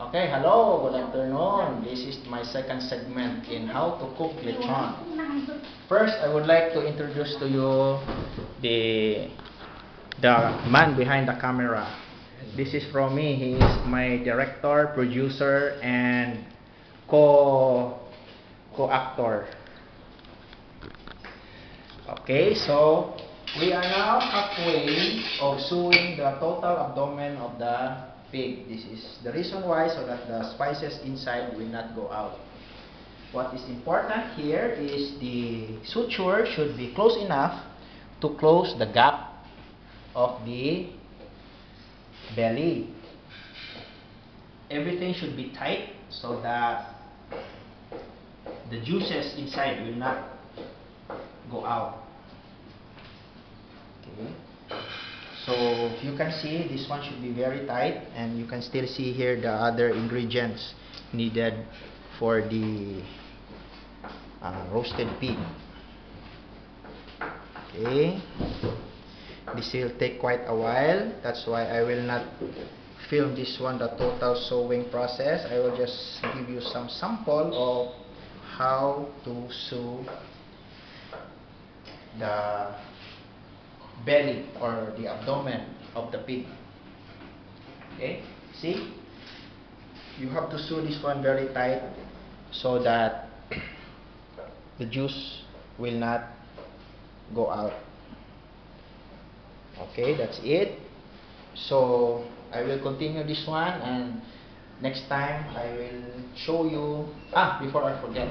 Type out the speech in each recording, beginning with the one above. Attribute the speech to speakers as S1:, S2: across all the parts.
S1: Okay, hello, good afternoon. This is my second segment in how to cook lechon. First, I would like to introduce to you the man behind the camera. This is Romy. He is my director, producer, and co-actor. Okay, so we are now halfway of sewing the total abdomen of the pig. This is the reason why, so that the spices inside will not go out. What is important here is the suture should be close enough to close the gap of the belly. Everything should be tight so that the juices inside will not go out. Okay. So you can see this one should be very tight, and you can still see here the other ingredients needed for the roasted pig. Okay, this will take quite a while. That's why I will not film this one, the total sewing process. I will just give you some sample of how to sew the belly or the abdomen of the pig. Okay, see, you have to sew this one very tight so that the juice will not go out. Okay, that's it. So I will continue this one, and next time I will show you, before I forget,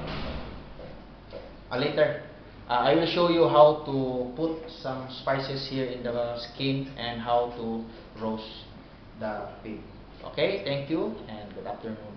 S1: later I will show you how to put some spices here in the skin and how to roast the pig. Okay, thank you and good afternoon.